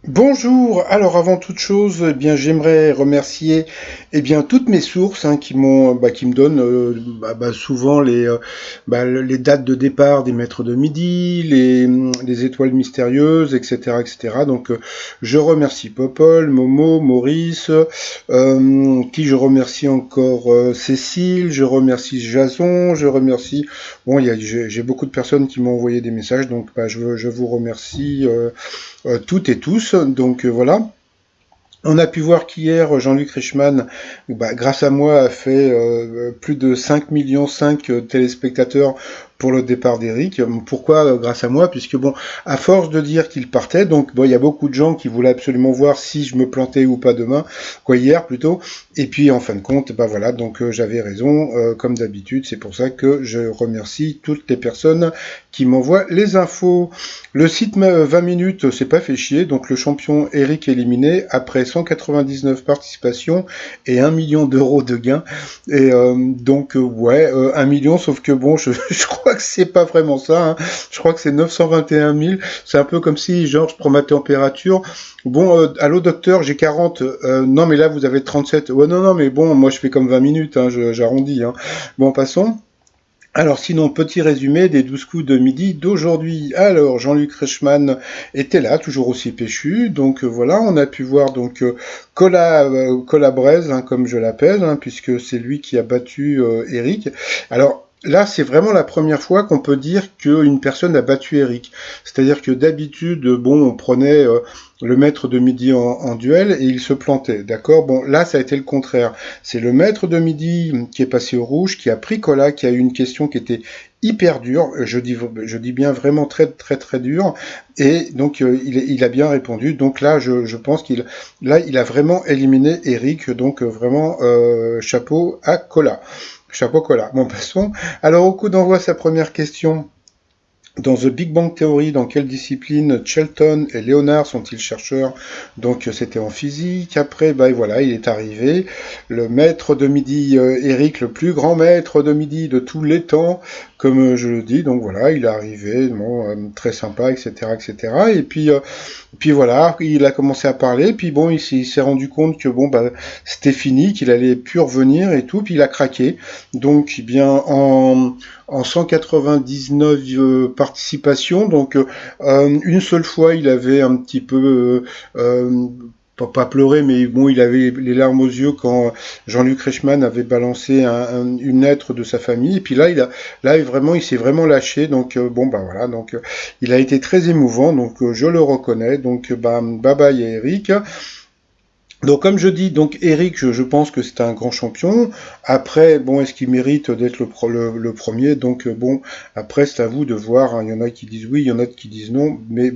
Bonjour. Alors avant toute chose, j'aimerais remercier toutes mes sources qui me donnent souvent les dates de départ des maîtres de midi, les étoiles mystérieuses, etc., etc. Je remercie Popol, Momo, Maurice, qui je remercie encore Cécile, je remercie Jason, je remercie j'ai beaucoup de personnes qui m'ont envoyé des messages, je vous remercie toutes et tous. Voilà. On a pu voir qu'hier, Jean-Luc Reichmann, grâce à moi, a fait plus de 5,5 millions téléspectateurs pour le départ d'Eric. Pourquoi grâce à moi? Puisque à force de dire qu'il partait, il y a beaucoup de gens qui voulaient absolument voir si je me plantais ou pas demain, hier plutôt. Et puis en fin de compte, j'avais raison, comme d'habitude. C'est pour ça que je remercie toutes les personnes qui m'envoient les infos. Le site 20 minutes s'est pas fait chier, donc le champion Eric éliminé après 199 participations et 1 million d'euros de gains. 1 million, sauf que je crois que c'est pas vraiment ça. Hein. Je crois que c'est 921 000. C'est un peu comme si, genre, je prends ma température. Allô docteur, j'ai 40. Non, mais là vous avez 37. Ouais, non, non, mais bon, moi je fais comme 20 minutes, hein, j'arrondis. Hein. Bon, passons. Alors sinon, petit résumé des 12 coups de midi d'aujourd'hui. Alors, Jean-Luc Reichmann était là, toujours aussi péchu. Voilà, on a pu voir Cola Braise, hein, comme je l'appelle, hein, puisque c'est lui qui a battu Eric. Alors là, c'est vraiment la première fois qu'on peut dire qu'une personne a battu Eric. C'est-à-dire que d'habitude, on prenait le maître de midi en duel et il se plantait, d'accord. Bon, là, ça a été le contraire. C'est le maître de midi qui est passé au rouge, qui a pris Cola, qui a eu une question qui était hyper dure, je dis bien vraiment très très très dure, et il a bien répondu. Donc là, je pense il a vraiment éliminé Eric, vraiment chapeau à Cola. Chapeau Cola. Bon, passons. Alors, au coup d'envoi, sa première question. Dans The Big Bang Theory, dans quelle discipline Shelton et Leonard sont-ils chercheurs? C'était en physique. Après, voilà, il est arrivé. Le maître de midi, Eric, le plus grand maître de midi de tous les temps, comme je le dis. Donc voilà, il est arrivé, très sympa, etc., etc. Et puis voilà, il a commencé à parler, puis il s'est rendu compte que c'était fini, qu'il allait plus revenir et tout, puis il a craqué. En 199 participations, une seule fois il avait un petit peu pas pleuré, mais bon, il avait les larmes aux yeux quand Jean-Luc Reichmann avait balancé une lettre de sa famille. Et puis là vraiment, il s'est vraiment lâché. Voilà. Il a été très émouvant. Je le reconnais. Bye bye à Eric. Donc comme je dis, Eric, je pense que c'est un grand champion. Après, est-ce qu'il mérite d'être le premier? Après, c'est à vous de voir. Hein. Il y en a qui disent oui, il y en a qui disent non. Mais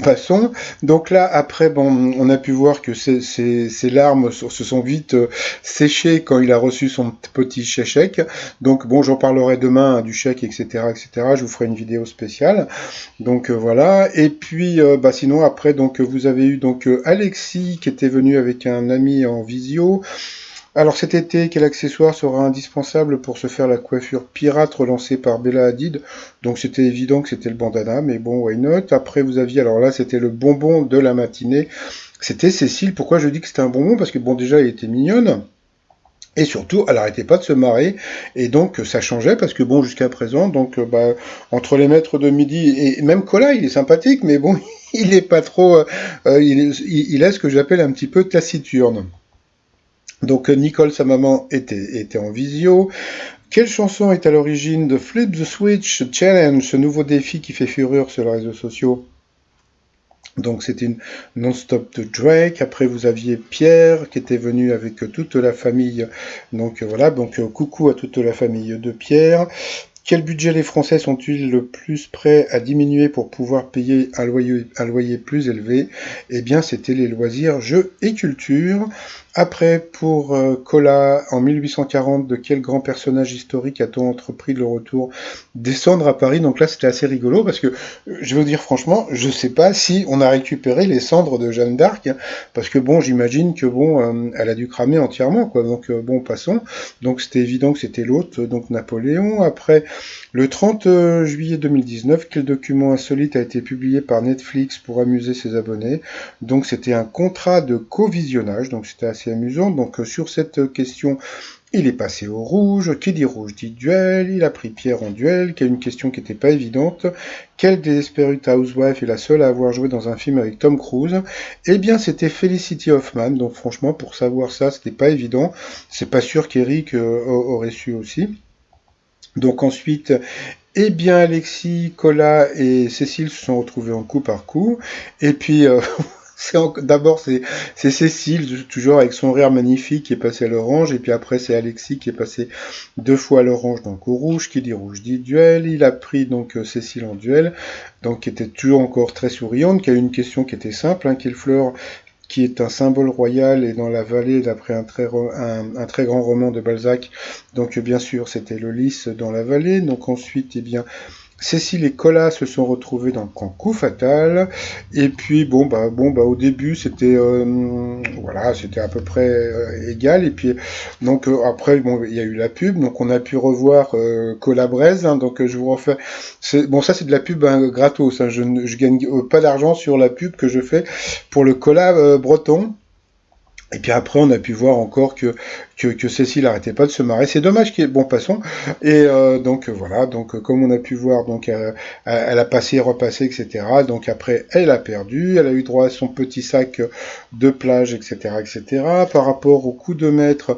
passons. Donc là, après, on a pu voir que ses larmes se sont vite séchées quand il a reçu son petit chèque. J'en parlerai demain, hein, du chèque, etc., etc. Je vous ferai une vidéo spéciale. Voilà. Et puis sinon après vous avez eu Alexis qui était venu avec un ami en visio. Alors cet été, quel accessoire sera indispensable pour se faire la coiffure pirate relancée par Bella Hadid? Donc c'était évident que c'était le bandana, mais bon, why not? Après vous aviez, alors là c'était le bonbon de la matinée. C'était Cécile. Pourquoi je dis que c'était un bonbon? Parce que déjà elle était mignonne. Et surtout, elle arrêtait pas de se marrer, et ça changeait parce que jusqu'à présent, entre les maîtres de midi et même Cola, il est sympathique, mais il est pas trop, il a ce que j'appelle un petit peu taciturne. Nicole, sa maman, était en visio. Quelle chanson est à l'origine de Flip the Switch Challenge, ce nouveau défi qui fait fureur sur les réseaux sociaux? C'était une non-stop de Drake. Après, vous aviez Pierre qui était venu avec toute la famille. Voilà. Coucou à toute la famille de Pierre. Quel budget les Français sont-ils le plus prêts à diminuer pour pouvoir payer un loyer plus élevé? Eh bien, c'était les loisirs, jeux et culture. Après, pour Cola, en 1840, de quel grand personnage historique a-t-on entrepris le retour descendre à Paris? Donc là, c'était assez rigolo parce que, je veux dire franchement, je sais pas si on a récupéré les cendres de Jeanne d'Arc, hein, parce que bon, j'imagine que bon, elle a dû cramer entièrement, quoi. Donc bon, passons. Donc c'était évident que c'était l'autre, donc Napoléon. Après, le 30 juillet 2019, quel document insolite a été publié par Netflix pour amuser ses abonnés? Donc c'était un contrat de co-visionnage, donc c'était assez amusant. Donc sur cette question, il est passé au rouge. Qui dit rouge dit duel. Il a pris Pierre en duel, qui a une question qui n'était pas évidente. Quelle Desperate Housewife est la seule à avoir joué dans un film avec Tom Cruise? Eh bien, c'était Felicity Huffman. Donc franchement, pour savoir ça, c'était pas évident. C'est pas sûr qu'Eric aurait su aussi. Donc ensuite, eh bien, Alexis, Cola et Cécile se sont retrouvés en coup par coup. Et puis, d'abord, c'est Cécile, toujours avec son rire magnifique, qui est passé à l'orange. Et puis après, c'est Alexis qui est passé 2 fois à l'orange, donc au rouge. Qui dit rouge dit duel. Il a pris donc Cécile en duel, donc qui était toujours encore très souriante, qui a eu une question qui était simple, hein, quelle fleur qui est un symbole royal et dans la vallée d'après un très grand roman de Balzac. Donc bien sûr, c'était le lys dans la vallée. Donc ensuite, eh bien, Cécile et Colas se sont retrouvés dans le camp coup fatal. Et puis bon bah au début c'était voilà, c'était à peu près égal. Et puis donc après bon il y a eu la pub, donc on a pu revoir Colas Braise, hein, donc je vous refais. Bon, ça c'est de la pub hein, gratos, hein, je gagne pas d'argent sur la pub que je fais pour le Colas breton. Et puis après, on a pu voir encore que Cécile arrêtait pas de se marrer. C'est dommage qu'il y ait... Bon, passons. Et donc voilà, donc comme on a pu voir, donc elle a passé, repassé, etc. Donc après, elle a perdu. Elle a eu droit à son petit sac de plage, etc., etc. Par rapport au coup de maître,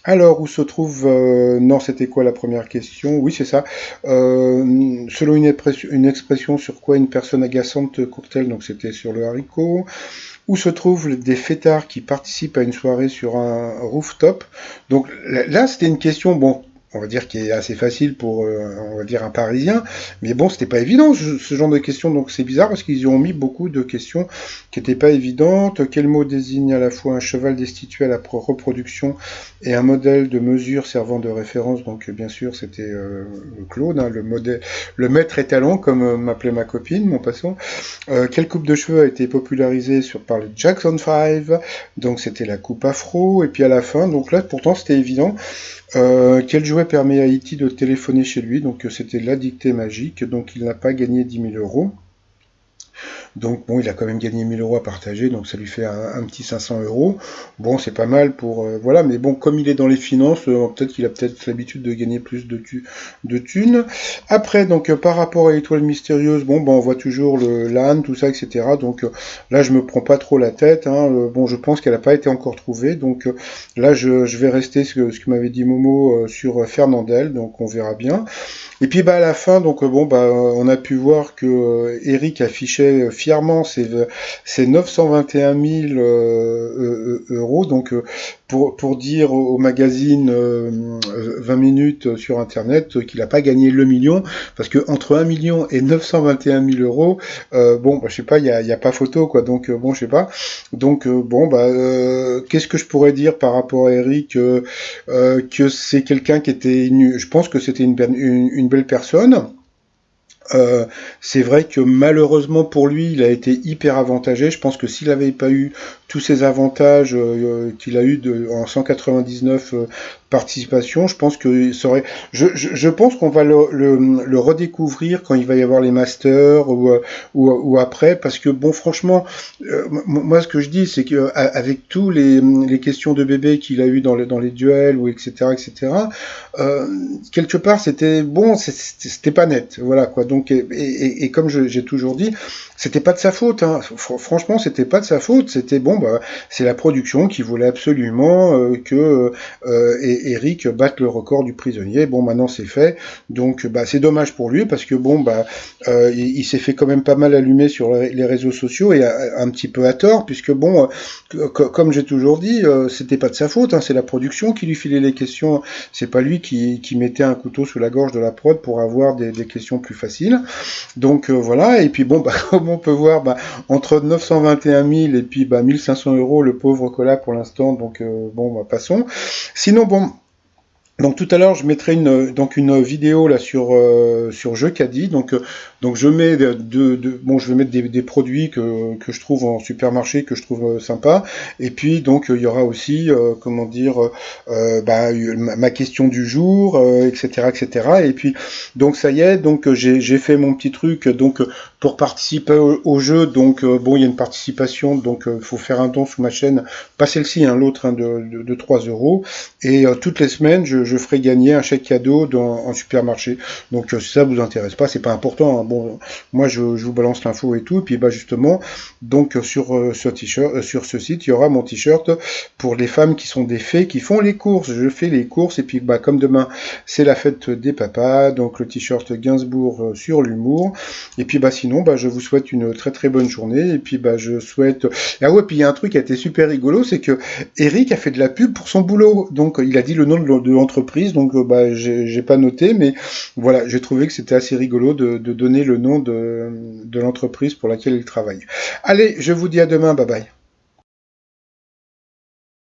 alors, où se trouve... non, c'était quoi la première question? Oui, c'est ça. Selon une expression sur quoi une personne agaçante court-elle, donc c'était sur le haricot. Où se trouvent des fêtards qui participent à une soirée sur un rooftop? Donc là, c'était une question, bon, on va dire qui est assez facile pour, on va dire, un Parisien, mais bon, c'était pas évident ce genre de questions, donc c'est bizarre parce qu'ils y ont mis beaucoup de questions qui n'étaient pas évidentes. Quel mot désigne à la fois un cheval destitué à la reproduction et un modèle de mesure servant de référence? Donc bien sûr, c'était Claude, hein, le maître étalon, comme m'appelait ma copine, mon passant. Quelle coupe de cheveux a été popularisée par le Jackson 5? Donc c'était la coupe afro. Et puis à la fin, donc là pourtant c'était évident. Quel jouet permet à E.T. de téléphoner chez lui? Donc c'était la dictée magique. Donc il n'a pas gagné 10 000 euros. Donc bon, il a quand même gagné 1000 € à partager, donc ça lui fait un petit 500 €. Bon, c'est pas mal pour... voilà, mais bon, comme il est dans les finances, peut-être qu'il a peut-être l'habitude de gagner plus de thunes. Après, donc par rapport à l'étoile mystérieuse, bon, ben, on voit toujours l'âne, tout ça, etc. Donc là, je me prends pas trop la tête. Hein. Bon, je pense qu'elle n'a pas été encore trouvée. Donc là, je vais rester ce que m'avait dit Momo sur Fernandel, donc on verra bien. Et puis bah à la fin, donc bon bah on a pu voir que Eric affichait fièrement ses 921 000 euros. Donc pour dire au magazine 20 minutes sur internet qu'il n'a pas gagné le million, parce que entre 1 million et 921 000 euros, bon bah, je sais pas, il y a pas photo quoi. Donc bon je sais pas. Donc bon bah qu'est-ce que je pourrais dire par rapport à Eric, que c'est quelqu'un qui était, je pense que c'était une belle personne. C'est vrai que malheureusement pour lui, il a été hyper avantagé. Je pense que s'il n'avait pas eu tous ces avantages qu'il a eu en 199 participations, je pense que ça aurait. Je pense qu'on va le redécouvrir quand il va y avoir les masters ou après, parce que bon, franchement, moi ce que je dis, c'est que avec tous les questions de bébé qu'il a eu dans les duels ou etc. Quelque part c'était bon, c'était pas net, voilà quoi. Donc et comme j'ai toujours dit, c'était pas de sa faute. Hein. Franchement, c'était pas de sa faute. C'était bon, bah c'est la production qui voulait absolument que Eric batte le record du prisonnier. Bon, maintenant c'est fait. Donc bah c'est dommage pour lui parce que bon bah il s'est fait quand même pas mal allumer sur les réseaux sociaux et un petit peu à tort puisque bon comme j'ai toujours dit, c'était pas de sa faute. Hein. C'est la production qui lui filait les questions. C'est pas lui qui mettait un couteau sous la gorge de la prod pour avoir des questions plus faciles. facile. Donc voilà, et puis bon, bah, comme on peut voir, bah, entre 921 000 et puis bah, 1500 euros, le pauvre Colas pour l'instant, donc bon, bah, passons. Sinon, bon, donc tout à l'heure, je mettrai une vidéo là sur Jeux Caddie. Donc je mets bon, je vais mettre des produits que je trouve en supermarché, que je trouve sympa. Et puis donc il y aura aussi comment dire bah, ma question du jour, etc., etc. Et puis donc ça y est, donc j'ai fait mon petit truc. Donc pour participer au jeu, donc bon, il y a une participation, donc faut faire un don sur ma chaîne, pas celle-ci, hein, l'autre, hein, de 3 euros. Et toutes les semaines, je ferai gagner un chèque cadeau en supermarché. Donc si ça vous intéresse pas, c'est pas important, hein. Bon, moi je vous balance l'info et tout. Et puis bah justement, donc sur ce t-shirt, sur ce site, il y aura mon t-shirt pour les femmes qui sont des fées, qui font les courses. Je fais les courses et puis bah comme demain c'est la fête des papas, donc le t-shirt Gainsbourg sur l'humour. Et puis bah sinon, bah je vous souhaite une très très bonne journée. Et puis bah je souhaite. Ah ouais, puis il y a un truc qui a été super rigolo, c'est que Eric a fait de la pub pour son boulot. Donc il a dit le nom de l'entreprise, donc bah j'ai pas noté, mais voilà, j'ai trouvé que c'était assez rigolo de donner le nom de l'entreprise pour laquelle il travaille. Allez, je vous dis à demain, bye bye.